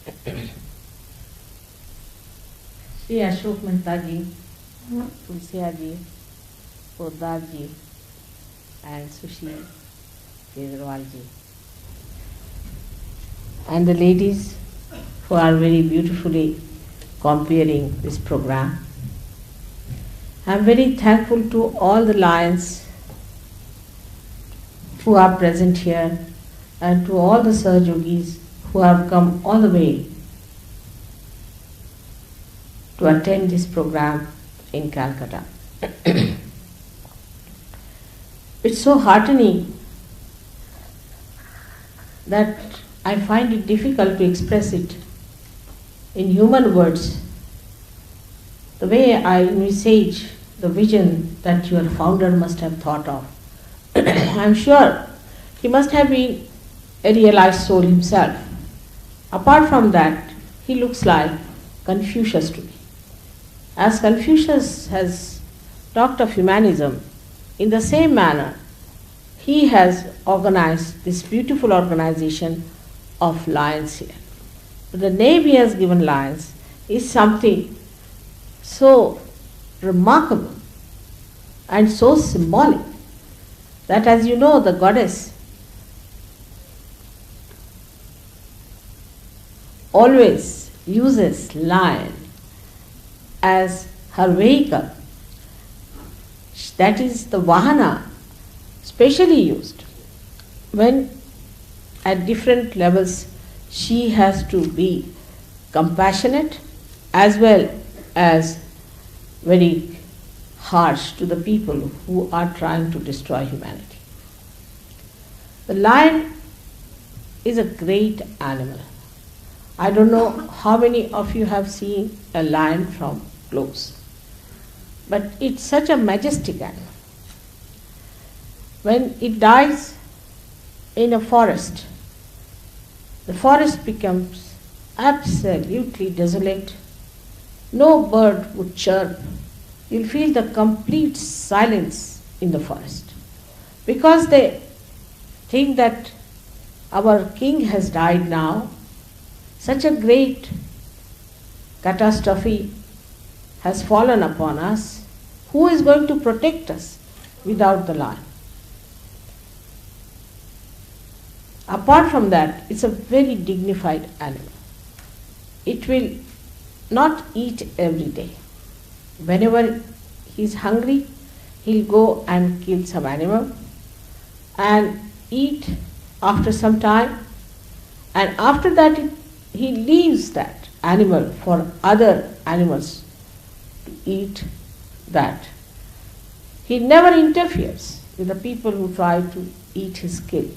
Shri Mataji Nirmala Devi and Sushi Kejarwalji, and the ladies who are very beautifully comparing this program. I am very thankful to all the lions who are present here and to all the Sahajyogis who have come all the way to attend this program in Calcutta. It's so heartening that I find it difficult to express it in human words, the way I envisage the vision that your founder must have thought of. I'm sure he must have been a realized soul himself. Apart from that, he looks like Confucius to me. As Confucius has talked of humanism, in the same manner, he has organized this beautiful organization of lions here. The name he has given lions is something so remarkable and so symbolic that, as you know, the goddess always uses lion as her vehicle. That is the vahana, specially used when at different levels she has to be compassionate as well as very harsh to the people who are trying to destroy humanity. The lion is a great animal. I don't know how many of you have seen a lion from close, but it's such a majestic animal. When it dies in a forest, the forest becomes absolutely desolate. No bird would chirp. You'll feel the complete silence in the forest because they think that our king has died now. Such a great catastrophe has fallen upon us. Who is going to protect us without the lion? Apart from that, it's a very dignified animal. It will not eat every day. Whenever he's hungry, he'll go and kill some animal and eat after some time, and after that he leaves that animal for other animals to eat that. He never interferes with the people who try to eat his kill.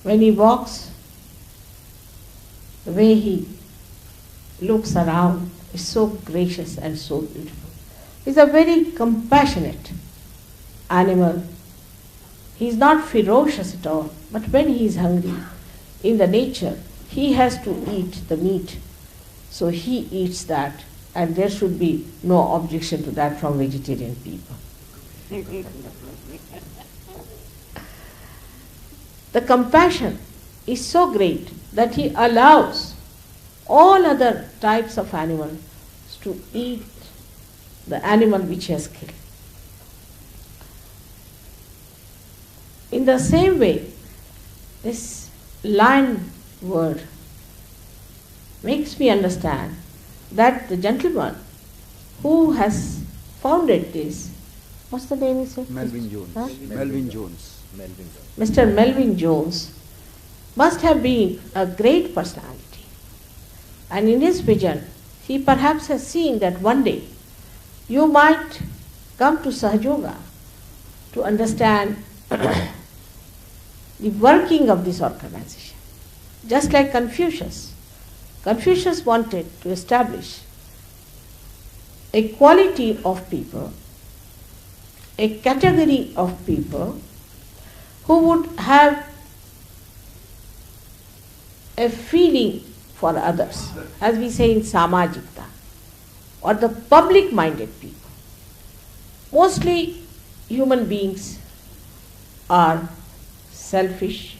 When he walks, the way he looks around is so gracious and so beautiful. He's a very compassionate animal. He's not ferocious at all, but when he is hungry, in the nature, he has to eat the meat. So he eats that, and there should be no objection to that from vegetarian people. The compassion is so great that he allows all other types of animals to eat the animal which he has killed. In the same way, this lion word makes me understand that the gentleman who has founded this, what's the name he said? Melvin Jones. Huh? Melvin Jones. Mr. Melvin Jones must have been a great personality. And in his vision, he perhaps has seen that one day you might come to Sahajayoga to understand the working of this organization. Just like Confucius. Confucius wanted to establish a quality of people, a category of people who would have a feeling for others, as we say in Samajikta, or the public-minded people. Mostly human beings are selfish,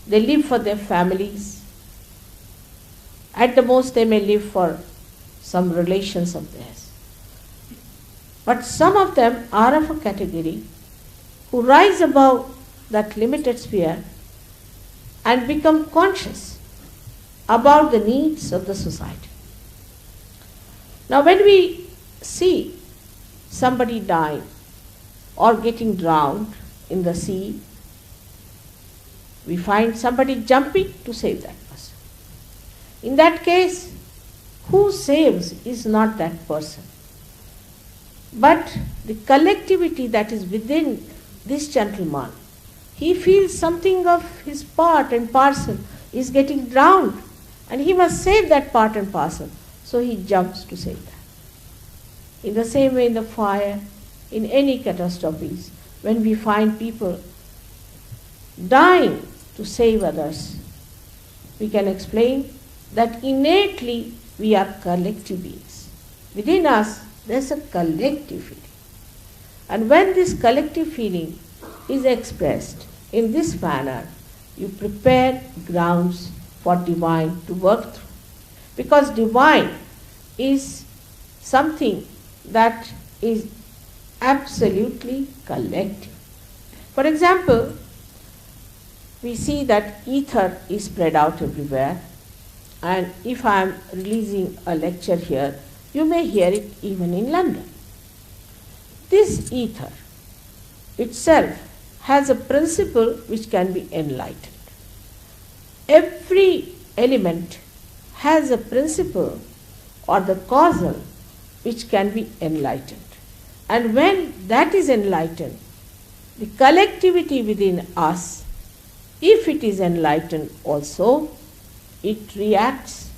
They live for their families. At the most, they may live for some relations of theirs. But some of them are of a category who rise above that limited sphere and become conscious about the needs of the society. Now, when we see somebody dying or getting drowned in the sea, we find somebody jumping to save that person. In that case, who saves is not that person, but the collectivity that is within this gentleman. He feels something of his part and parcel is getting drowned, and he must save that part and parcel. So he jumps to save that. In the same way, in the fire, in any catastrophes, when we find people dying to save others, we can explain that innately we are collective beings. Within us, there is a collective feeling. And when this collective feeling is expressed in this manner, you prepare grounds for divine to work through. Because divine is something that is absolutely collective. For example, we see that ether is spread out everywhere, and if I am releasing a lecture here, you may hear it even in London. This ether itself has a principle which can be enlightened. Every element has a principle or the causal which can be enlightened. And when that is enlightened, the collectivity within us, if it is enlightened also, it reacts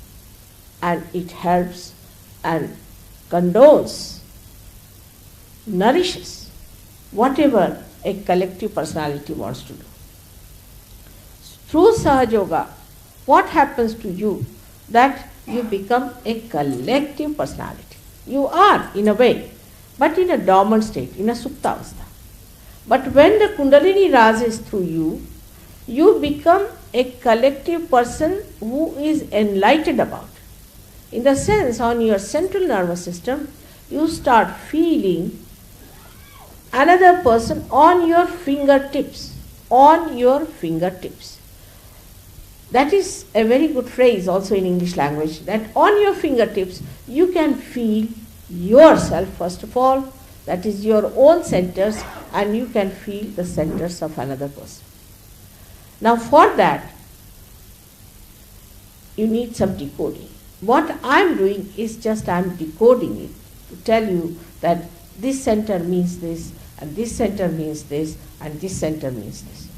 and it helps and condones, nourishes whatever a collective personality wants to do. Through Sahajayoga, what happens to you? That you become a collective personality. You are, in a way, but in a dormant state, in a suptavastha. But when the Kundalini rises through you, you become a collective person who is enlightened about. In the sense, on your central nervous system, you start feeling another person on your fingertips, on your fingertips. That is a very good phrase also in English language, that on your fingertips you can feel yourself first of all, that is your own centers, and you can feel the centers of another person. Now for that, you need some decoding. What I am doing is just I am decoding it to tell you that this center means this, and this center means this, and this center means this.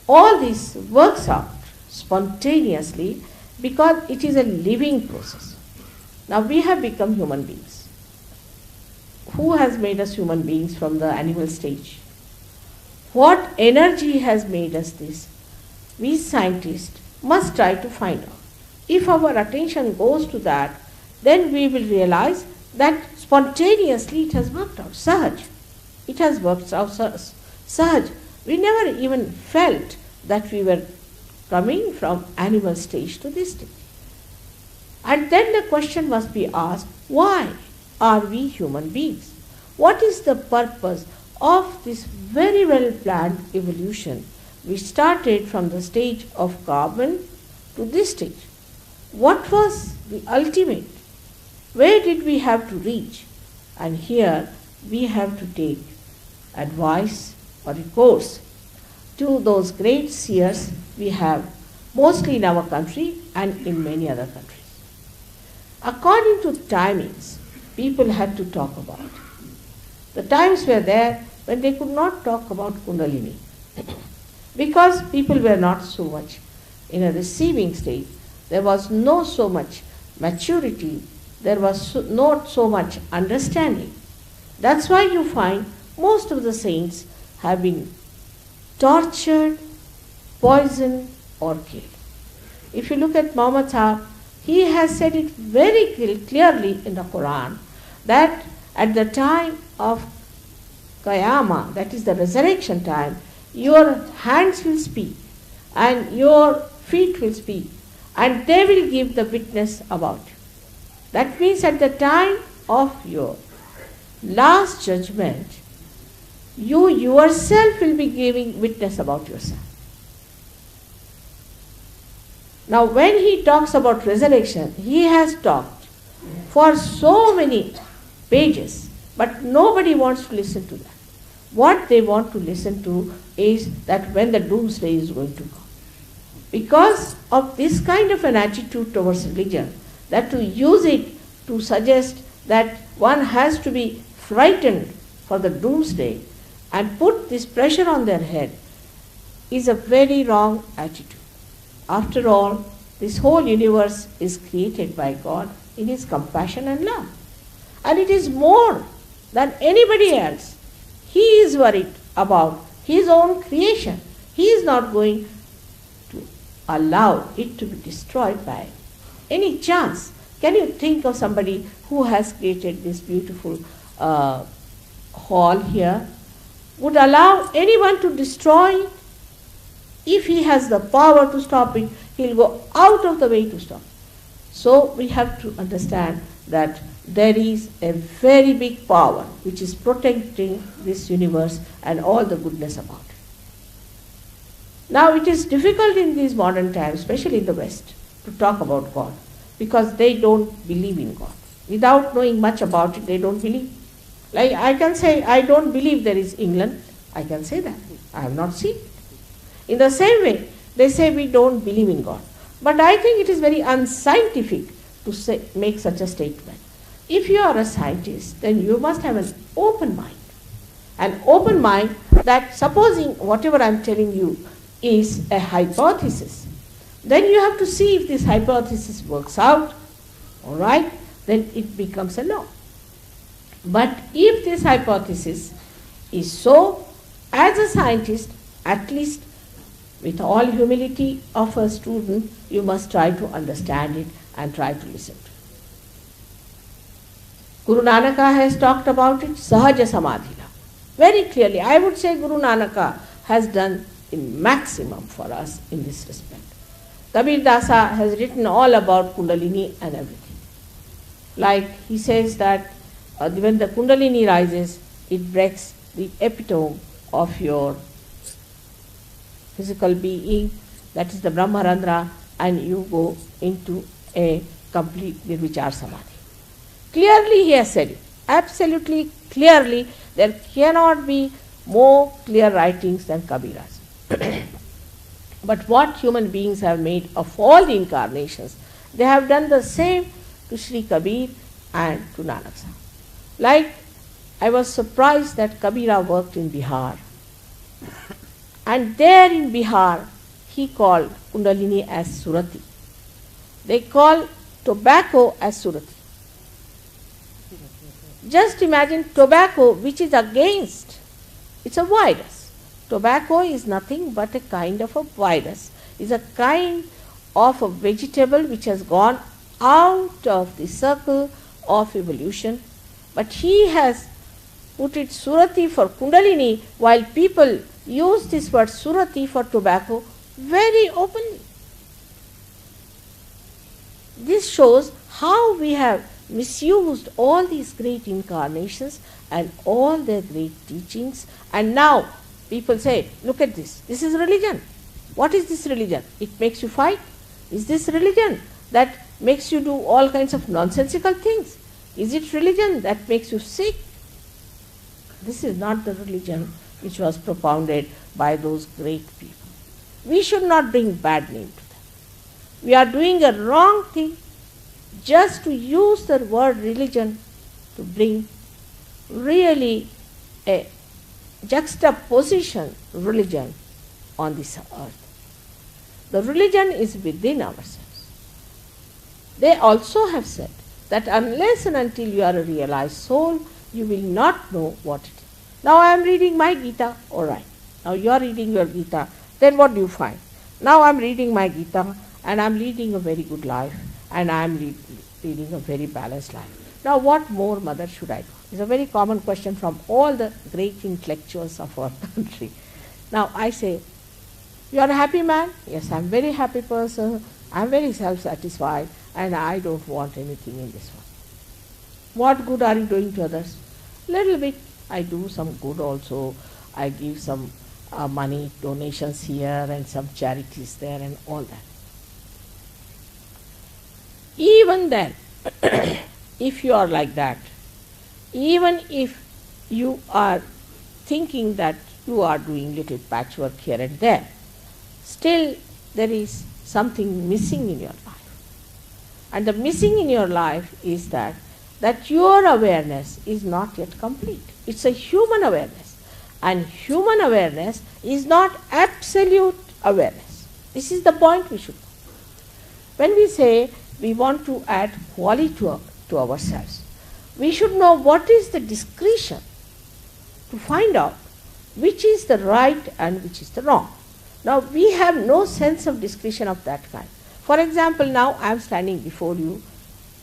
All this works out spontaneously because it is a living process. Now we have become human beings. Who has made us human beings from the animal stage? What energy has made us this? We scientists must try to find out. If our attention goes to that, then we will realize that spontaneously it has worked out. Sahaj. It has worked out Sahaj. We never even felt that we were coming from animal stage to this stage. And then the question must be asked, why are we human beings? What is the purpose of this very well planned evolution which started from the stage of carbon to this stage? What was the ultimate? Where did we have to reach? And here we have to take advice or recourse to those great seers we have mostly in our country and in many other countries. According to timings, people had to talk about. The times were there when they could not talk about Kundalini because people were not so much in a receiving state. There was no so much maturity, there was not so much understanding. That's why you find most of the saints have been tortured, poisoned or killed. If you look at Muhammad Sahib, he has said it very clearly in the Quran that at the time of Qiyamah, that is the resurrection time, your hands will speak and your feet will speak, and they will give the witness about you. That means at the time of your last judgment, you yourself will be giving witness about yourself. Now when he talks about resurrection, he has talked for so many pages, but nobody wants to listen to that. What they want to listen to is that when the doomsday is going to come. Because of this kind of an attitude towards religion, that to use it to suggest that one has to be frightened for the doomsday and put this pressure on their head is a very wrong attitude. After all, this whole universe is created by God in His compassion and love. And it is more than anybody else. He is worried about His own creation. He is not going to allow it to be destroyed by any chance. Can you think of somebody who has created this beautiful hall here, would allow anyone to destroy it? If he has the power to stop it, he'll go out of the way to stop it. So we have to understand that there is a very big power which is protecting this universe and all the goodness about it. Now it is difficult in these modern times, especially in the West, to talk about God because they don't believe in God. Without knowing much about it, they don't believe. Like I can say, I don't believe there is England. I can say that. I have not seen it. In the same way, they say we don't believe in God. But I think it is very unscientific to make such a statement. If you are a scientist, then you must have an open mind. An open mind that supposing whatever I am telling you is a hypothesis, then you have to see if this hypothesis works out, all right, then it becomes a law. But if this hypothesis is so, as a scientist, at least with all humility of a student, you must try to understand it and try to listen to it. Guru Nanaka has talked about it, Sahaja Samadhila. Very clearly, I would say Guru Nanaka has done a maximum for us in this respect. Kabir Dasa has written all about Kundalini and everything. Like he says that when the Kundalini rises, it breaks the epitome of your physical being, that is the Brahmarandra, and you go into a complete Nirvichar Samadhi. Clearly he has said it, absolutely clearly. There cannot be more clear writings than Kabira's. But what human beings have made of all the incarnations, they have done the same to Sri Kabir and to Nanak Sahib. Like I was surprised that Kabira worked in Bihar. And there in Bihar, he called Kundalini as Surati. They call tobacco as Surati. Just imagine tobacco, which is against, it's a virus. Tobacco is nothing but a kind of a virus. It's a kind of a vegetable which has gone out of the circle of evolution. But he has put it Surati for Kundalini, while people use this word Surati for tobacco very openly. This shows how we have misused all these great incarnations and all their great teachings, and now people say, look at this, this is religion. What is this religion? It makes you fight. Is this religion that makes you do all kinds of nonsensical things? Is it religion that makes you sick? This is not the religion which was propounded by those great people. We should not bring bad name to them. We are doing a wrong thing just to use the word religion to bring really a juxtaposition religion on this earth. The religion is within ourselves. They also have said that unless and until you are a realized soul, you will not know what it is. Now I am reading my Gita, all right. Now you are reading your Gita, then what do you find? Now I am reading my Gita and I am leading a very good life and I am leading a very balanced life. Now what more, mother, should I do? It's a very common question from all the great intellectuals of our country. Now I say, You are a happy man? Yes, I am very happy person, I am very self-satisfied and I don't want anything in this one. What good are you doing to others? Little bit. I do some good also. I give some money, donations here and some charities there and all that. Even then, if you are like that, even if you are thinking that you are doing little patchwork here and there, still there is something missing in your life. And the missing in your life is that your awareness is not yet complete. It's a human awareness. And human awareness is not absolute awareness. This is the point we should know. When we say we want to add quality to ourselves, we should know what is the discretion to find out which is the right and which is the wrong. Now we have no sense of discretion of that kind. For example, now I am standing before you.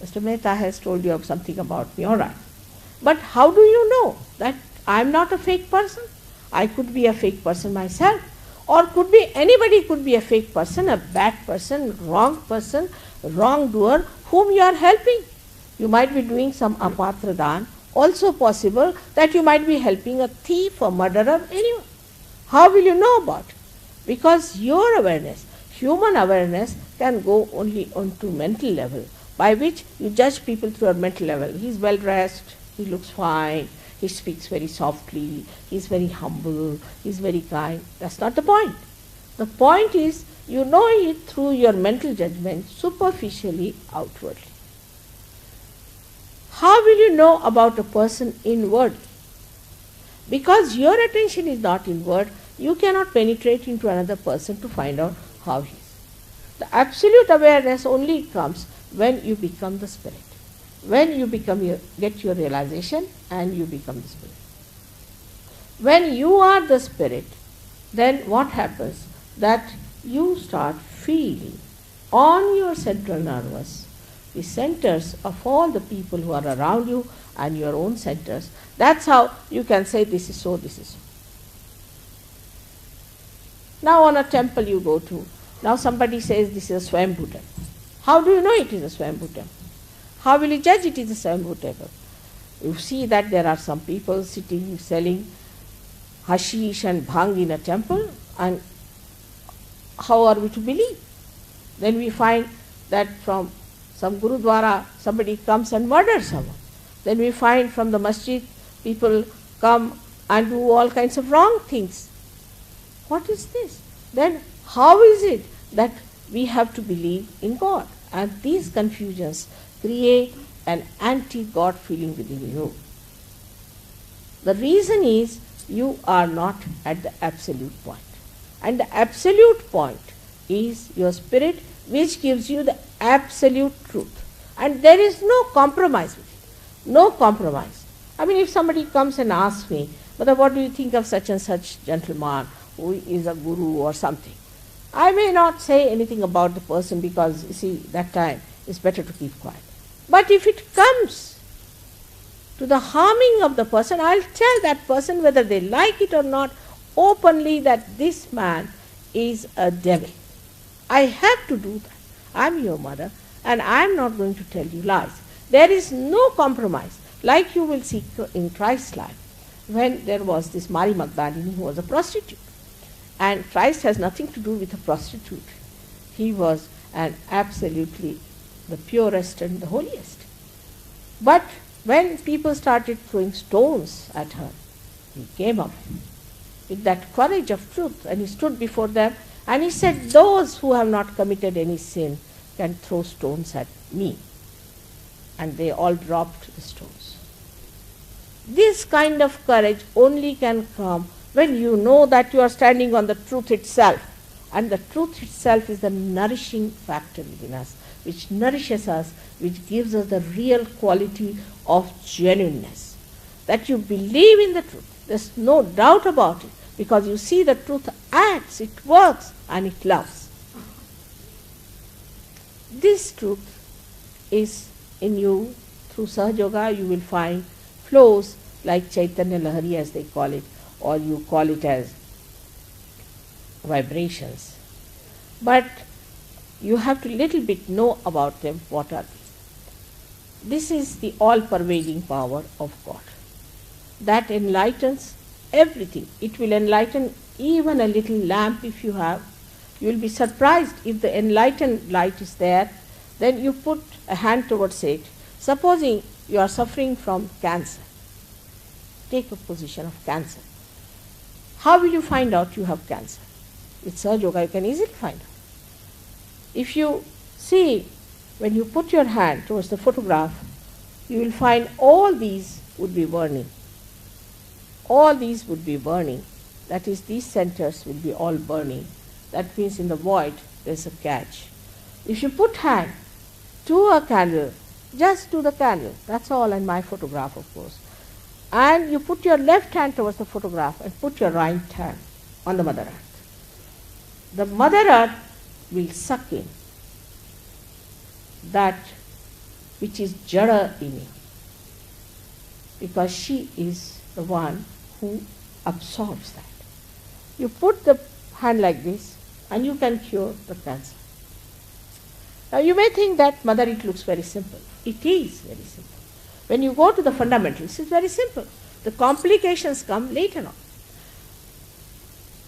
Mr. Mehta has told you something about me, all right. But how do you know that I am not a fake person? I could be a fake person myself, or anybody could be a fake person, a bad person, wrongdoer, whom you are helping. You might be doing some apatradan. Also possible that you might be helping a thief, a murderer, anyone. How will you know about it? Because your awareness, human awareness, can go only onto mental level, by which you judge people through a mental level. He is well dressed, he looks fine, he speaks very softly, he is very humble, he is very kind. That's not the point. The point is you know it through your mental judgment, superficially, outwardly. How will you know about a person inwardly? Because your attention is not inward, you cannot penetrate into another person to find out how he is. The absolute awareness only comes when you become the spirit. When you get your realization and you become the spirit. When you are the spirit, then what happens? That you start feeling on your central nervous, the centers of all the people who are around you and your own centers. That's how you can say this is so, this is so. Now on a temple you go to, now somebody says this is a Swambhu temple. How do you know it is a Swambhu temple? How will you judge it is a Swambhu temple? You see that there are some people sitting selling hashish and bhang in a temple, and how are we to believe? Then we find that from some Gurudwara somebody comes and murders someone. Then we find from the masjid people come and do all kinds of wrong things. What is this? Then how is it that we have to believe in God? And these confusions create an anti-God feeling within you. The reason is you are not at the absolute point. And the absolute point is your spirit, which gives you the absolute truth. And there is no compromise with it. No compromise. I mean, if somebody comes and asks me, "Mother, what do you think of such and such gentleman who is a guru or something?" I may not say anything about the person because, you see, that time it's better to keep quiet. But if it comes to the harming of the person, I'll tell that person, whether they like it or not, openly, that this man is a devil. I have to do that. I'm your mother and I'm not going to tell you lies. There is no compromise. Like you will see in Christ's life, when there was this Mary Magdalene who was a prostitute. And Christ has nothing to do with a prostitute. He was absolutely the purest and the holiest. But when people started throwing stones at her, he came up with that courage of truth, and he stood before them and he said, "Those who have not committed any sin can throw stones at me." And they all dropped the stones. This kind of courage only can come when you know that you are standing on the truth itself. And the truth itself is the nourishing factor within us, which nourishes us, which gives us the real quality of genuineness. That you believe in the truth. There's no doubt about it, because you see the truth acts, it works, and it loves. This truth is in you. Through Sahajayoga you will find flows like Chaitanya Lahari, as they call it, or you call it as vibrations, but you have to little bit know about them. What are these? This is the all-pervading power of God that enlightens everything. It will enlighten even a little lamp if you have. You will be surprised if the enlightened light is there. Then you put a hand towards it. Supposing you are suffering from cancer. Take a position of cancer. How will you find out you have cancer? With Sahajayoga you can easily find out. If you see, when you put your hand towards the photograph, you will find all these would be burning. All these would be burning. That is, these centers will be all burning. That means in the void there is a catch. If you put hand to a candle, just to the candle, that's all in my photograph of course, and you put your left hand towards the photograph and put your right hand on the Mother Earth. The Mother Earth will suck in that which is Jada in you, because she is the one who absorbs that. You put the hand like this and you can cure the cancer. Now you may think that, Mother, it looks very simple. It is very simple. When you go to the fundamentals, it's very simple. The complications come later on.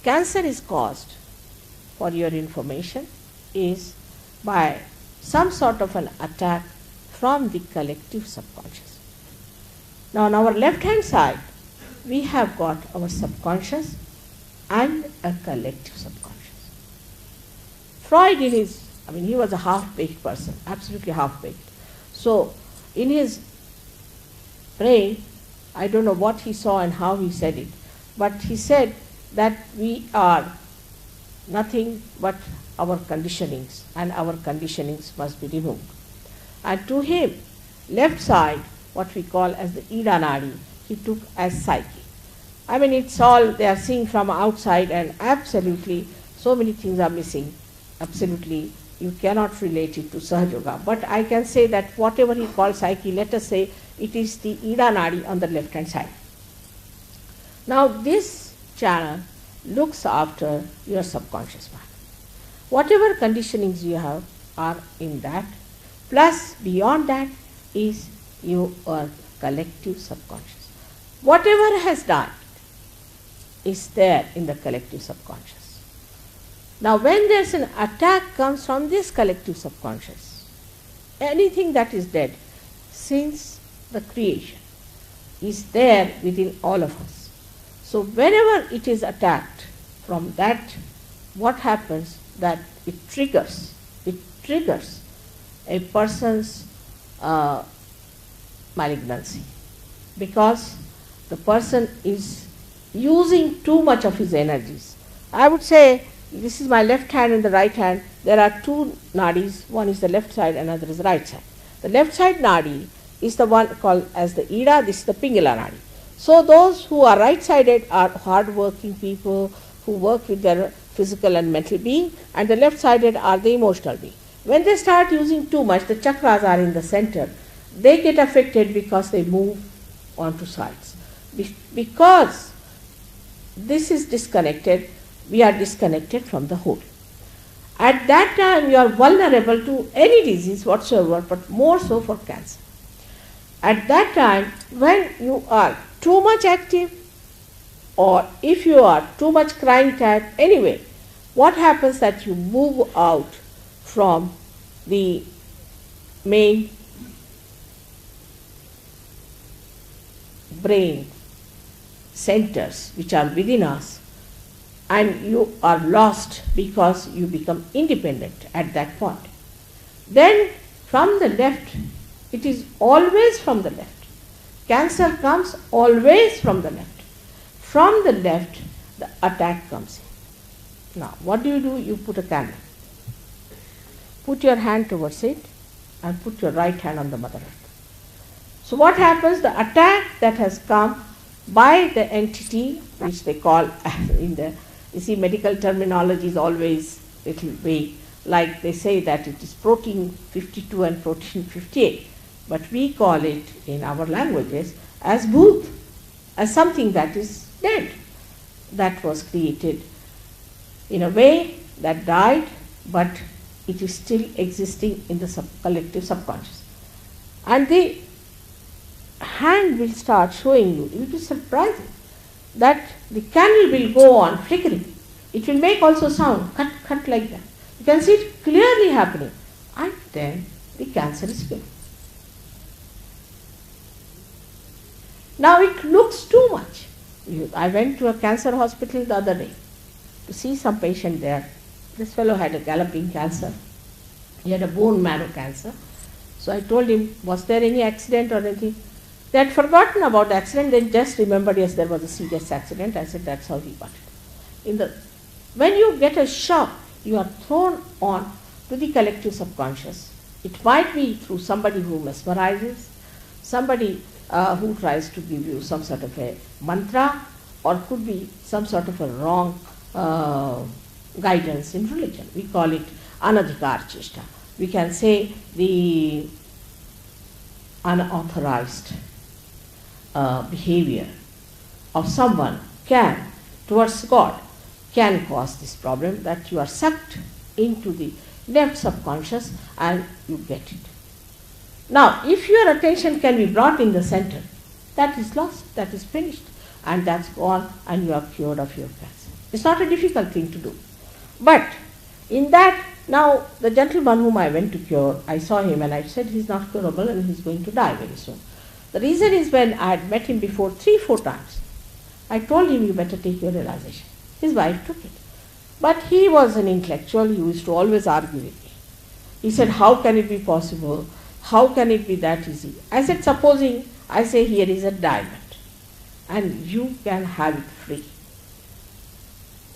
Cancer is caused, for your information, is by some sort of an attack from the collective subconscious. Now on our left hand side, we have got our subconscious and a collective subconscious. Freud he was a half-baked person, absolutely half-baked. So in his brain, I don't know what he saw and how he said it, but he said that we are nothing but our conditionings, and our conditionings must be removed. And to him, left side, what we call as the Ida Nadi, he took as psyche. It's all they are seeing from outside, and absolutely so many things are missing. Absolutely, you cannot relate it to Sahajayoga. But I can say that whatever he calls psyche, let us say it is the Ida Nadi on the left hand side. Now this channel looks after your subconscious mind. Whatever conditionings you have are in that, plus beyond that is your collective subconscious. Whatever has died is there in the collective subconscious. Now when there is an attack comes from this collective subconscious, anything that is dead since the creation is there within all of us. So whenever it is attacked from that, what happens that it triggers a person's malignancy, because the person is using too much of his energies. I would say, this is my left hand and the right hand. There are two nadis. One is the left side, another is the right side. The left side nadi is the one called as the Ida. This is the Pingala nadi. So those who are right-sided are hard-working people who work with their physical and mental being, and the left-sided are the emotional being. When they start using too much, the chakras are in the center. They get affected because they move onto sides. Because this is disconnected, we are disconnected from the whole. At that time, you are vulnerable to any disease whatsoever, but more so for cancer. At that time, when you are too much active, or if you are too much crying tired, anyway, what happens that you move out from the main brain centers which are within us, and you are lost because you become independent at that point. Then from the left, it is always from the left. Cancer comes always from the left. From the left, the attack comes in. Now, what do? You put a candle. Put your hand towards it and put your right hand on the Mother Earth. So what happens? The attack that has come by the entity, which they call medical terminology is always a little vague. Like they say that it is protein 52 and protein 58. But we call it in our languages as bhoot, as something that is dead, that was created in a way that died, but it is still existing in the collective subconscious. And the hand will start showing you, it will be surprising, that the candle will go on flickering. It will make also sound, cut, cut like that. You can see it clearly happening. And then the cancer is killed. Now it looks too much. I went to a cancer hospital the other day to see some patient there. This fellow had a galloping cancer. He had a bone marrow cancer. So I told him, was there any accident or anything? They had forgotten about the accident, they just remembered, yes, there was a serious accident. I said, that's how he got it. When you get a shock, you are thrown on to the collective subconscious. It might be through somebody who mesmerizes, somebody who tries to give you some sort of a mantra, or could be some sort of a wrong guidance in religion. We call it anadhikar cheshta. We can say the unauthorized behavior of someone can, towards God, can cause this problem, that you are sucked into the left subconscious and you get it. Now, if your attention can be brought in the center, that is lost, that is finished, and that's gone, and you are cured of your cancer. It's not a difficult thing to do. But in that, now the gentleman whom I went to cure, I saw him and I said he's not curable and he's going to die very soon. The reason is, when I had met him before 3-4 times, I told him, you better take your realization. His wife took it. But he was an intellectual, he used to always argue with me. He said, how can it be possible? How can it be that easy? I said, supposing I say here is a diamond and you can have it free.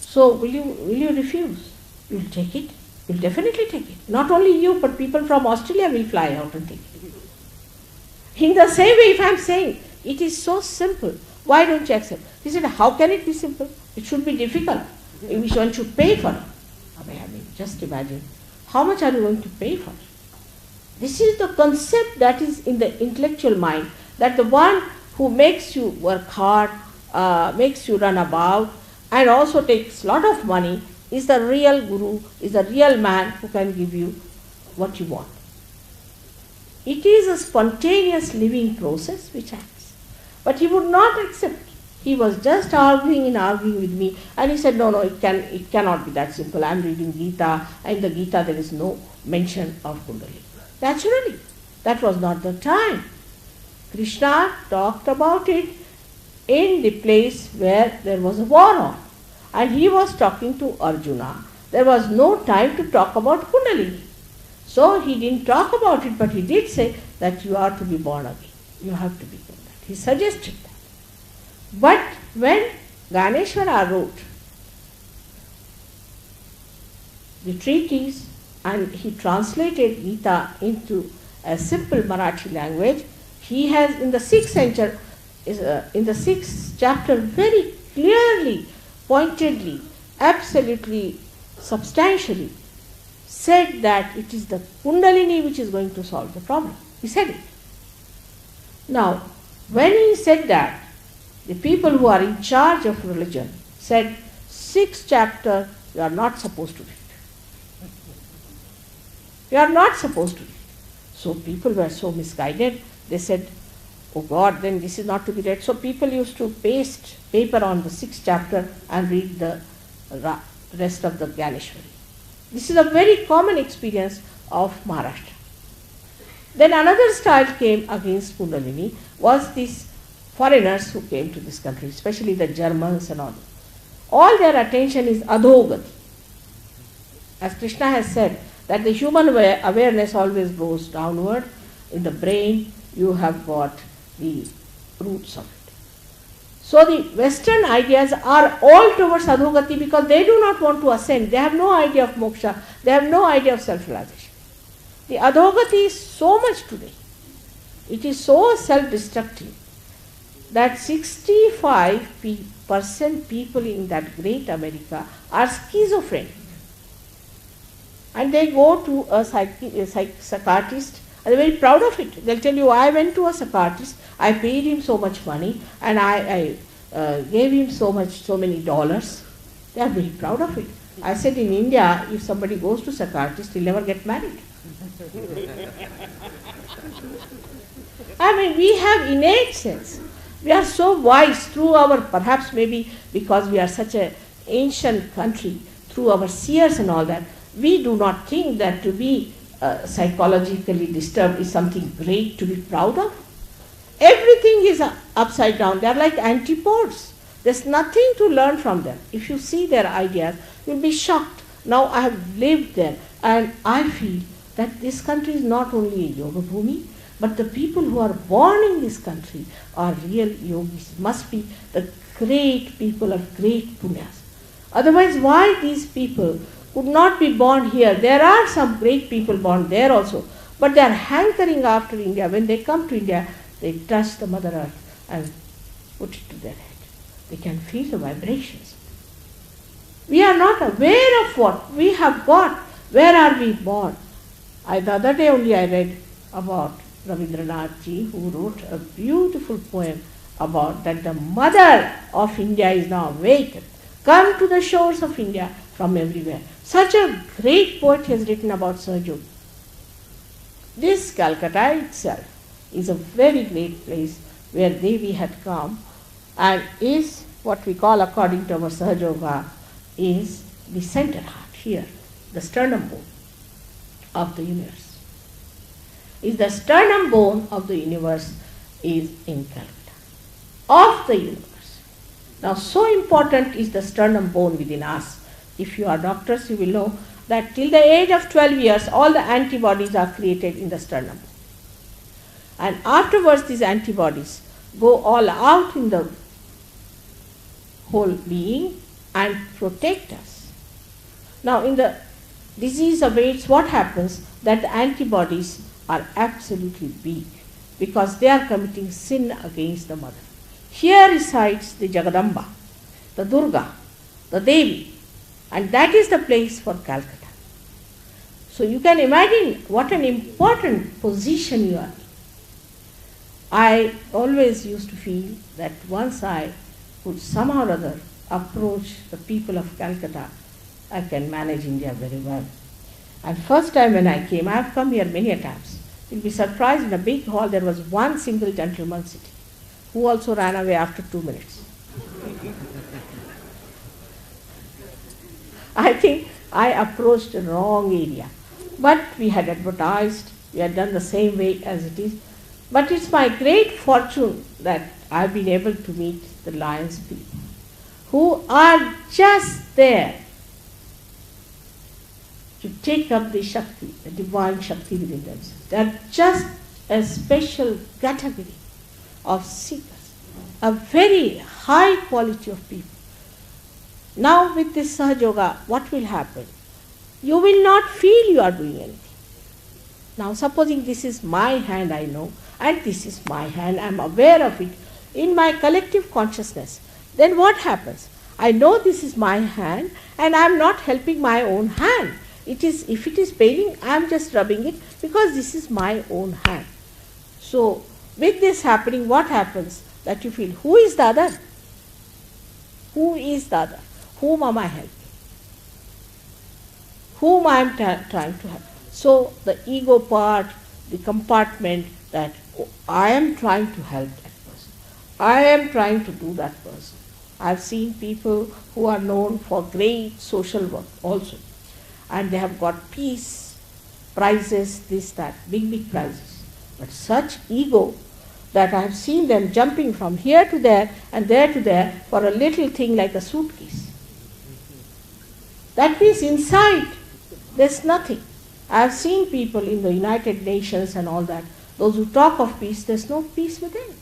So will you refuse? You will take it? You will definitely take it. Not only you, but people from Australia will fly out and take it. In the same way, if I am saying it is so simple, why don't you accept? He said, how can it be simple? It should be difficult. One should pay for it. I mean, just imagine, how much are you going to pay for it? This is the concept that is in the intellectual mind, that the one who makes you work hard, makes you run about, and also takes a lot of money, is the real guru, is the real man who can give you what you want. It is a spontaneous living process which acts. But he would not accept. He was just arguing with me, and he said, no, it cannot be that simple. I am reading Gita, and in the Gita there is no mention of Kundalini. Naturally, that was not the time. Krishna talked about it in the place where there was a war on, and he was talking to Arjuna. There was no time to talk about Kundalini. So he didn't talk about it, but he did say that you are to be born again. You have to be born again. He suggested that. But when Ganeshwara wrote the treatise and he translated Gita into a simple Marathi language, he has in the 6th century, in the 6th chapter, very clearly, pointedly, absolutely, substantially said that it is the Kundalini which is going to solve the problem. He said it. Now, when he said that, the people who are in charge of religion said, 6th chapter, you are not supposed to read. You are not supposed to read. So people were so misguided, they said, oh God, then this is not to be read. So people used to paste paper on the 6th chapter and read the rest of the Ganeshwari. This is a very common experience of Maharashtra. Then another style came against Kundalini, was these foreigners who came to this country, especially the Germans and all. All their attention is adhogati. As Krishna has said, that the human awareness always goes downward. In the brain, you have got the roots of it. So the Western ideas are all towards adhogati because they do not want to ascend. They have no idea of moksha. They have no idea of self-realization. The adhogati is so much today. It is so self-destructive that 65% people in that great America are schizophrenic. And they go to a psychiatrist and they're very proud of it. They'll tell you, I went to a psychiatrist, I paid him so much money and I gave him so many dollars. They are very proud of it. I said in India, if somebody goes to psychiatrist, he'll never get married. I mean, we have innate sense. We are so wise through our, perhaps maybe because we are such an ancient country, through our seers and all that, we do not think that to be psychologically disturbed is something great to be proud of. Everything is upside down. They are like antipodes. There's nothing to learn from them. If you see their ideas, you'll be shocked. Now I have lived there and I feel that this country is not only a yoga bhumi, but the people who are born in this country are real yogis, must be the great people of great punyas. Otherwise, why these people would not be born here? There are some great people born there also, but they are hankering after India. When they come to India, they touch the Mother Earth and put it to their head. They can feel the vibrations. We are not aware of what we have got. Where are we born? The other day only I read about Rabindranath ji, who wrote a beautiful poem about that the mother of India is now awakened. Come to the shores of India from everywhere. Such a great poet has written about Sahajyog. This Calcutta itself is a very great place where Devi had come and is what we call, according to our Sahajayoga, is the center heart here, the sternum bone of the universe. Is the sternum bone of the universe is in Calcutta, of the universe. Now, so important is the sternum bone within us. If you are doctors, you will know that till the age of 12 years, all the antibodies are created in the sternum bone. And afterwards, these antibodies go all out in the whole being and protect us. Now, in the disease of AIDS, what happens? That the antibodies are absolutely weak because they are committing sin against the mother. Here resides the Jagadamba, the Durga, the Devi, and that is the place for Calcutta. So you can imagine what an important position you are. I always used to feel that once I could somehow or other approach the people of Calcutta, I can manage India very well. And first time when I came, I have come here many a times. You'll be surprised, in a big hall there was one single gentleman sitting, who also ran away after 2 minutes. I think I approached the wrong area. But we had advertised, we had done the same way as it is. But it's my great fortune that I've been able to meet the Lions people, who are just there to take up the Shakti, the divine Shakti within themselves. They are just a special category of seekers, a very high quality of people. Now with this Sahajayoga, what will happen? You will not feel you are doing anything. Now supposing this is my hand, I know, and this is my hand, I am aware of it in my collective consciousness, then what happens? I know this is my hand and I am not helping my own hand. It is, if it is paining, I am just rubbing it because this is my own hand. So with this happening, what happens? That you feel, who is the other? Who is the other? Whom am I helping? Whom I am trying to help? So the ego part, the compartment that I am trying to help that person. I am trying to do that person. I have seen people who are known for great social work also. And they have got peace, prizes, this, that, big prizes. But such ego that I have seen them jumping from here to there and there to there for a little thing like a suitcase. That means inside there's nothing. I have seen people in the United Nations and all that, those who talk of peace, there's no peace within.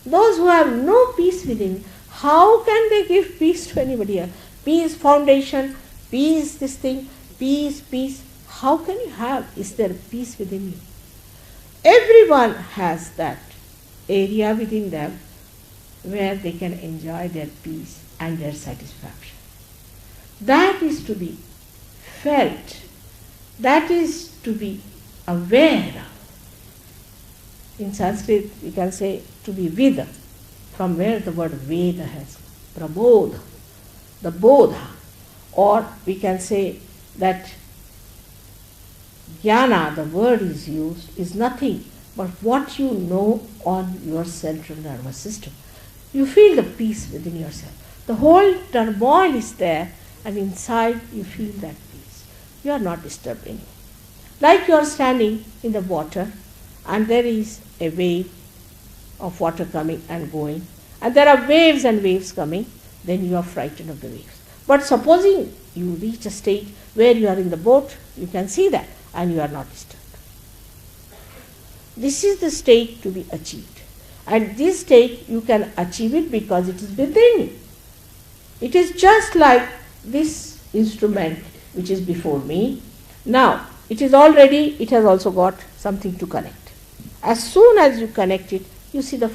Those who have no peace within, how can they give peace to anybody else? Peace foundation, peace this thing, peace. How can you have? Is there peace within you? Everyone has that area within them where they can enjoy their peace and their satisfaction. That is to be felt. That is to be aware of. In Sanskrit, we can say to be vida, from where the word Veda has come. Prabodha, the Bodha. or we can say that jnana, the word is used, is nothing but what you know on your central nervous system. You feel the peace within yourself. The whole turmoil is there, and inside you feel that peace. You are not disturbed anymore. Like you are standing in the water and there is a wave of water coming and going, and there are waves and waves coming, then you are frightened of the waves. But supposing you reach a state where you are in the boat, you can see that, and you are not disturbed. This is the state to be achieved. And this state you can achieve it because it is within you. It is just like this instrument which is before me. Now, it is already, it has also got something to connect. As soon as you connect it, you see the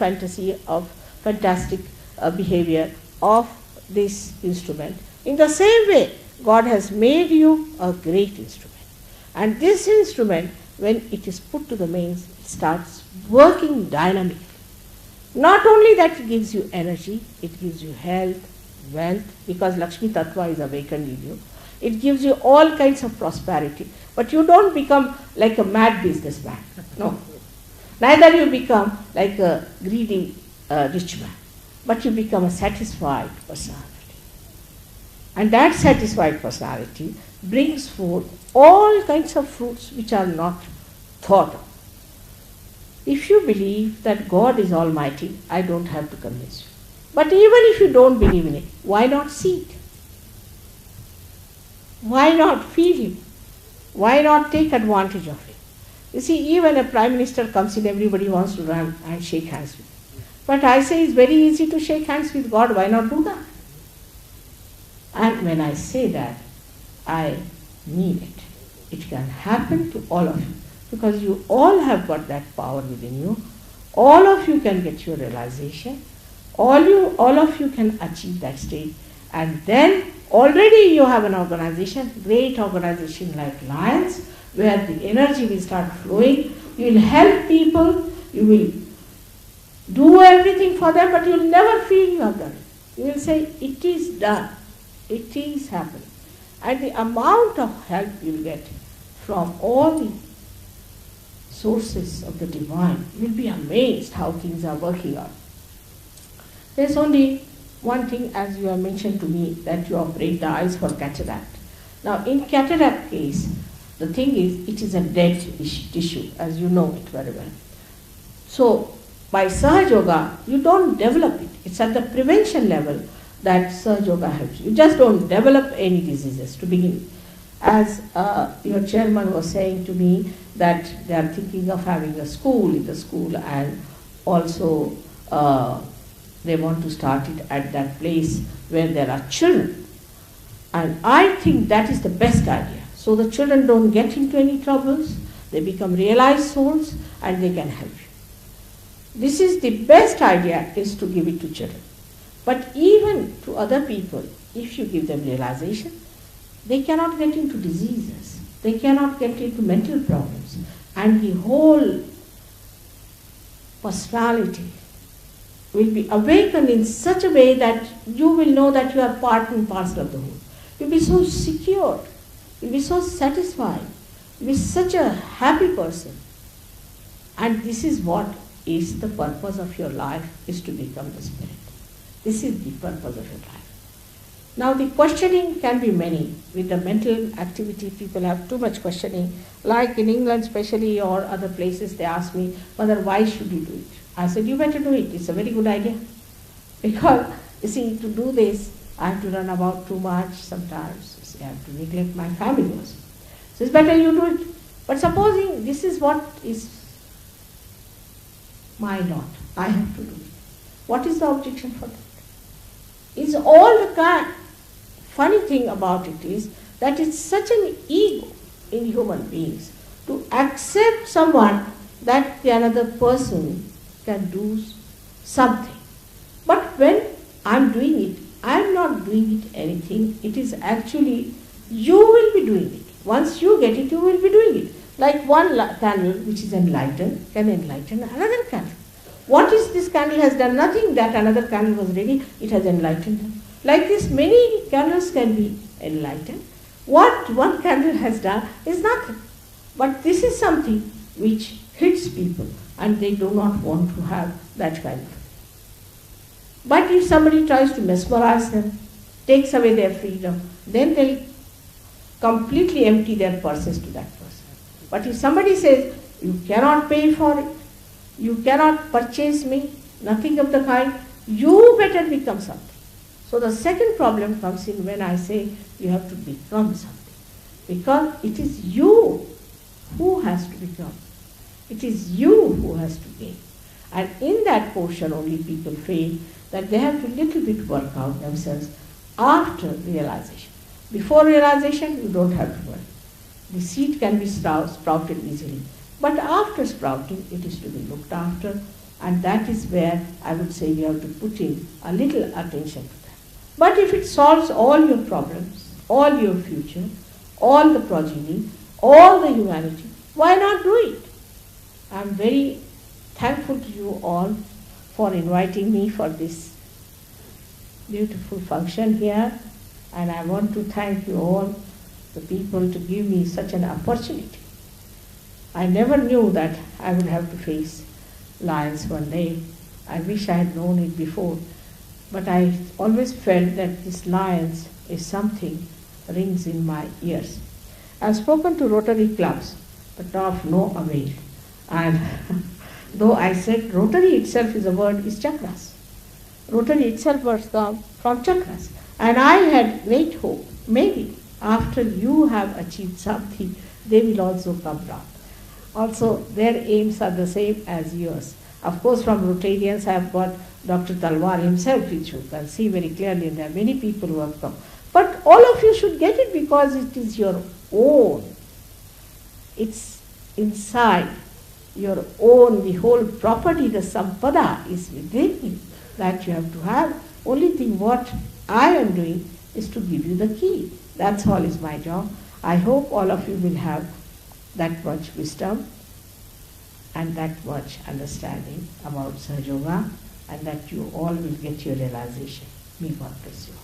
fantastic behavior of this instrument. In the same way, God has made you a great instrument. And this instrument, when it is put to the mains, it starts working dynamically. Not only that it gives you energy, it gives you health, wealth, because Lakshmi Tattva is awakened in you. It gives you all kinds of prosperity. But you don't become like a mad businessman. No. Neither you become like a greedy rich man. But you become a satisfied personality. And that satisfied personality brings forth all kinds of fruits which are not thought of. If you believe that God is almighty, I don't have to convince you. But even if you don't believe in it, why not see it? Why not feel Him? Why not take advantage of it? You see, even a Prime Minister comes in, everybody wants to run and shake hands with him. But I say it's very easy to shake hands with God, why not do that? And when I say that, I mean it. It can happen to all of you, because you all have got that power within you. All of you can get your realization. All of you can achieve that state. And then already you have an organization, great organization like Lions, where the energy will start flowing. You will help people. You will do everything for them, but you will never feel you have done it. You will say, it is done. It is happening. And the amount of help you will get from all the sources of the divine, you will be amazed how things are working out. There is only one thing, as you have mentioned to me, that you operate the eyes for cataract. Now, in cataract case, the thing is, it is a dead tissue, as you know it very well. So, by Sahajayoga, you don't develop it. It's at the prevention level that Sahajayoga helps you. You just don't develop any diseases to begin with. As your chairman was saying to me that they are thinking of having a school in the school, and also they want to start it at that place where there are children. And I think that is the best idea. So the children don't get into any troubles, they become realized souls, and they can help you. This is the best idea, is to give it to children. But even to other people, if you give them realization, they cannot get into diseases, they cannot get into mental problems, and the whole personality will be awakened in such a way that you will know that you are part and parcel of the whole. You'll be so secure, you'll be so satisfied, you'll be such a happy person. And this is what is the purpose of your life, is to become the spirit. This is the purpose of your life. Now the questioning can be many. With the mental activity, people have too much questioning. Like in England especially, or other places, they ask me, Mother, why should you do it? I said, you better do it. It's a very good idea. Because, you see, to do this, I have to run about too much sometimes. You see, I have to neglect my family also. So it's better you do it. But supposing this is what is my lot, I have to do it. What is the objection for that? It's all the kind. Funny thing about it is that it's such an ego in human beings to accept someone that the another person can do something. But when I'm doing it, I'm not doing it anything. It is actually, you will be doing it. Once you get it, you will be doing it. Like one candle which is enlightened can enlighten another candle. What is this candle has done? Nothing. That another candle was ready, it has enlightened them. Like this, many candles can be enlightened. What one candle has done is nothing. But this is something which hits people, and they do not want to have that kind of. But if somebody tries to mesmerize them, takes away their freedom, then they'll completely empty their purses to that person. But if somebody says, you cannot pay for it, you cannot purchase me, nothing of the kind, you better become something. So the second problem comes in when I say you have to become something. Because it is you who has to become. It is you who has to gain. And in that portion only people fail, that they have to little bit work out themselves after realization. Before realization, you don't have to worry. The seed can be sprouted easily. But after sprouting, it is to be looked after, and that is where I would say you have to put in a little attention to that. But if it solves all your problems, all your future, all the progeny, all the humanity, why not do it? I am very thankful to you all for inviting me for this beautiful function here, and I want to thank you all, the people, to give me such an opportunity. I never knew that I would have to face lions one day. I wish I had known it before, but I always felt that this lions is something rings in my ears. I have spoken to Rotary clubs, but of no avail. And though I said Rotary itself is a word, is chakras. Rotary itself was come from chakras. And I had great hope, maybe after you have achieved something, they will also come down. Also, their aims are the same as yours. Of course, from Rotarians, I have got Dr. Talwar himself, which you can see very clearly, and there are many people who have come. But all of you should get it because it is your own. It's inside your own, the whole property, the sampada is within you that you have to have. Only thing what I am doing is to give you the key. That's all is my job. I hope all of you will have that much wisdom and that much understanding about Sahaja Yoga, and that you all will get your realization. May God bless you.